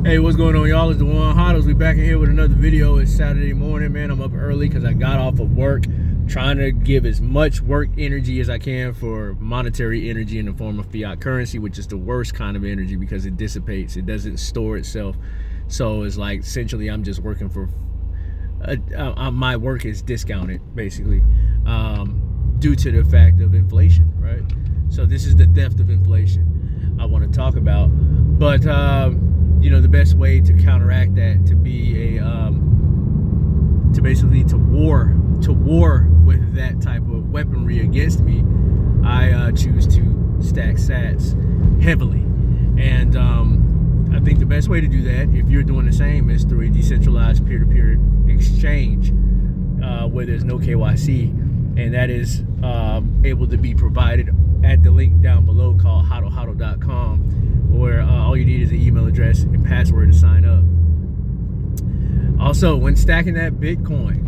Hey, what's going on, y'all? It's the One HODLs. We back in here with another video. It's Saturday morning, man. I'm up early because I got off of work, trying to give as much work energy as I can for monetary energy in the form of fiat currency, which is the worst kind of energy because it dissipates. It doesn't store itself. So it's like essentially I'm just working for my work is discounted basically due to the fact of inflation, right? So this is the theft of inflation I want to talk about, but you know, the best way to counteract that, to be to war with that type of weaponry against me, I choose to stack sats heavily. And I think the best way to do that, if you're doing the same, is through a decentralized peer-to-peer exchange where there's no KYC, and that is able to be provided at the link down below called HODL.com, where all you need is an email address and password to sign up. Also, when stacking that Bitcoin,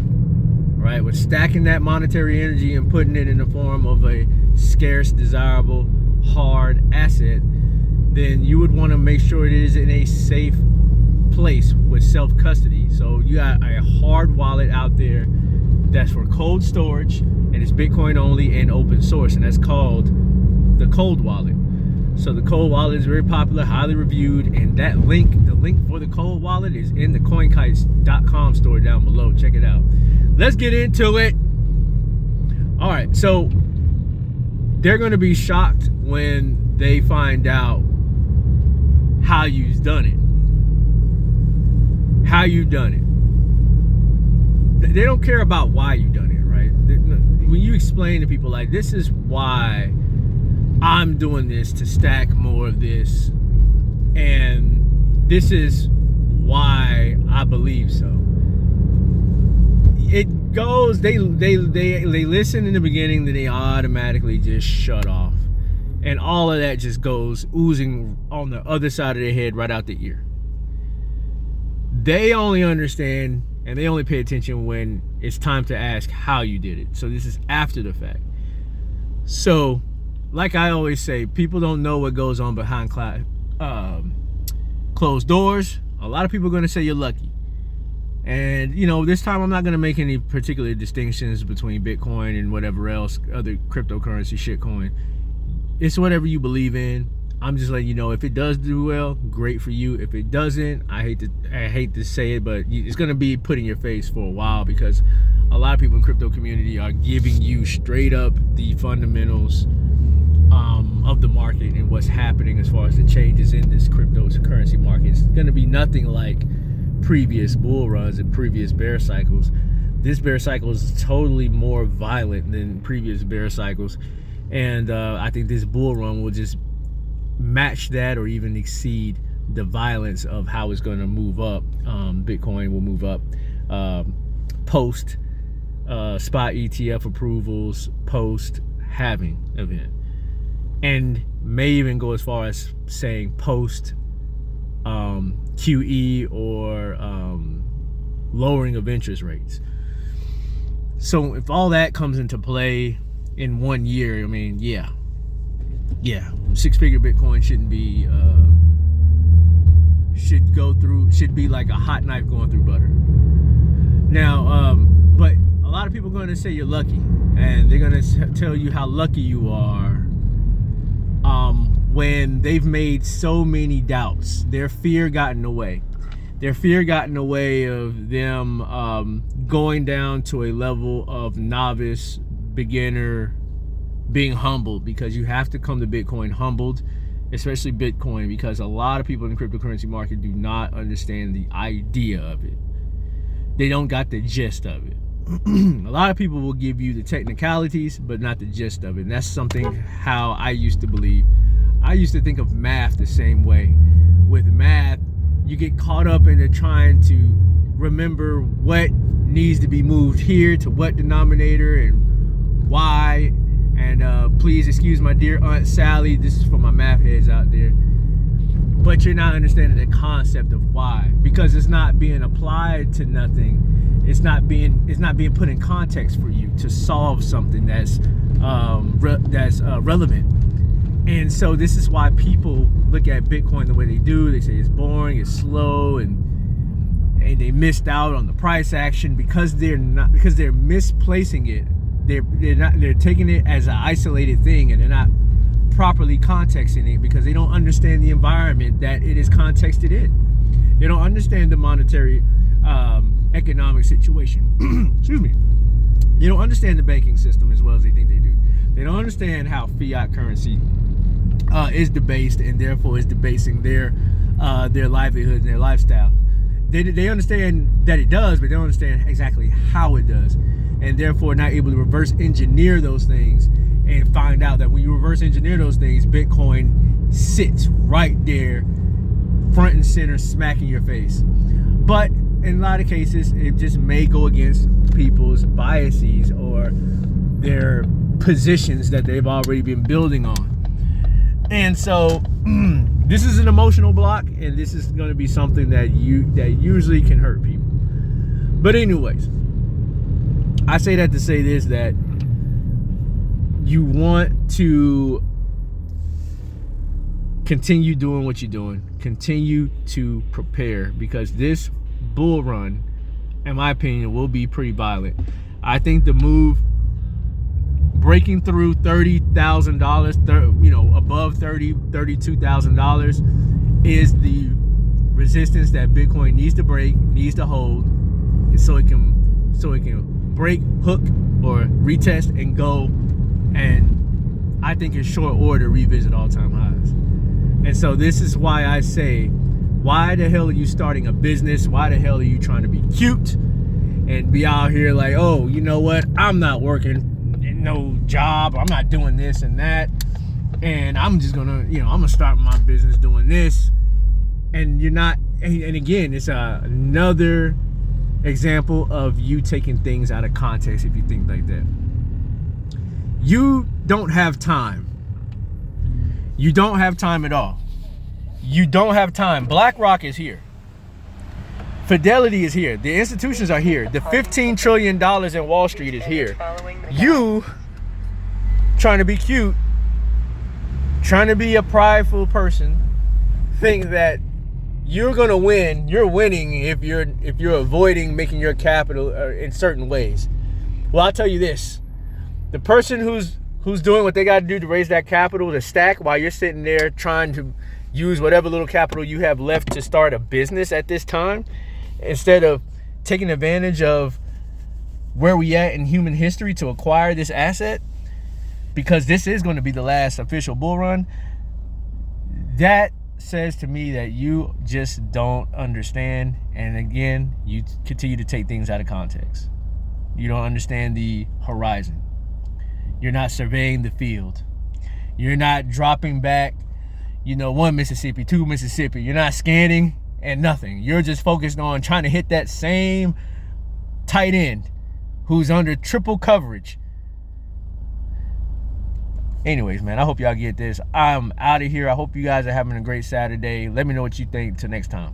right, when stacking that monetary energy and putting it in the form of a scarce, desirable, hard asset, then you would want to make sure it is in a safe place with self-custody. So you got a hard wallet out there that's for cold storage, and it's Bitcoin only and open source, and that's called the cold wallet. So the cold wallet is very popular, highly reviewed, and that link, the link for the cold wallet, is in the CoinKite.com store down below. Check it out. Let's get into it. All right, so they're going to be shocked when they find out how you've done it. How you done it. They don't care about why you done it, right? When you explain to people like, this is why I'm doing this, to stack more of this, and this is why I believe so. It goes, they listen in the beginning, then they automatically just shut off, and all of that just goes oozing on the other side of their head, right out the ear. They only understand and they only pay attention when it's time to ask how you did it. So this is after the fact. So, like I always say, people don't know what goes on behind closed doors. A lot of people are going to say you're lucky. And, you know, this time I'm not going to make any particular distinctions between Bitcoin and whatever else, other cryptocurrency shitcoin. It's whatever you believe in. I'm just letting you know, if it does do well, great for you. If it doesn't, I hate to say it, but it's going to be put in your face for a while, because a lot of people in crypto community are giving you straight up the fundamentals of the market and what's happening as far as the changes in this cryptocurrency market. It's going to be nothing like previous bull runs and previous bear cycles. This bear cycle is totally more violent than previous bear cycles, and I think this bull run will just match that or even exceed the violence of how it's going to move up. Bitcoin will move up post spot ETF approvals, post halving event, and may even go as far as saying post QE or lowering of interest rates. So if all that comes into play in 1 year, I mean, yeah, six-figure Bitcoin shouldn't be should be like a hot knife going through butter. Now, but a lot of people are going to say you're lucky, and they're going to tell you how lucky you are when they've made so many doubts. Their fear got in the way. Their fear got in the way of them going down to a level of novice, beginner, being humbled, because you have to come to Bitcoin humbled, especially Bitcoin, because a lot of people in the cryptocurrency market do not understand the idea of it. They don't got the gist of it. A lot of people will give you the technicalities, but not the gist of it. And that's something how I used to believe. I used to think of math the same way. With math, you get caught up into trying to remember what needs to be moved here to what denominator and why. And please excuse my dear Aunt Sally, this is for my math heads out there. But you're not understanding the concept of why, because it's not being applied to nothing. It's not being put in context for you to solve something that's relevant. And so this is why people look at Bitcoin the way they do. They say it's boring, it's slow, and they missed out on the price action because they're misplacing it. They're taking it as an isolated thing, and they're not properly contexting it because they don't understand the environment that it is contexted in. They don't understand the monetary economic situation. Excuse me. They don't understand the banking system as well as they think they do. They don't understand how fiat currency is debased, and therefore is debasing their livelihood and their lifestyle. They understand that it does, but they don't understand exactly how it does, and therefore not able to reverse engineer those things and find out that when you reverse engineer those things, Bitcoin sits right there, front and center, smacking your face. But in a lot of cases, it just may go against people's biases or their positions that they've already been building on. And so this is an emotional block, and this is going to be something that usually can hurt people. But anyways, I say that to say this, that you want to continue doing what you're doing, continue to prepare, because this bull run, in my opinion, will be pretty violent. I think the move breaking through $30,000, above $32,000 is the resistance that Bitcoin needs to break, needs to hold, and so it can break, hook, or retest and go, and I think in short order revisit all-time highs. And so this is why I say, why the hell are you starting a business? Why the hell are you trying to be cute and be out here like, oh, you know what, I'm not working no job, I'm not doing this and that, and I'm just gonna, I'm gonna start my business doing this, and you're not. And again, it's another example of you taking things out of context if you think like that. You don't have time. You don't have time at all. You don't have time. BlackRock is here. Fidelity is here. The institutions are here. The $15 trillion in Wall Street is here. You trying to be cute, trying to be a prideful person, think that you're gonna win. You're winning if you're avoiding making your capital in certain ways. Well, I'll tell you this: the person who's doing what they got to do to raise that capital to stack while you're sitting there trying to use whatever little capital you have left to start a business at this time, instead of taking advantage of where we at in human history to acquire this asset, because this is going to be the last official bull run, that says to me that you just don't understand. And again, you continue to take things out of context. You don't understand the horizon. You're not surveying the field. You're not dropping back, 1 Mississippi, 2 Mississippi. You're not scanning and nothing. You're just focused on trying to hit that same tight end who's under triple coverage. Anyways, man, I hope y'all get this. I'm out of here. I hope you guys are having a great Saturday. Let me know what you think. Till next time.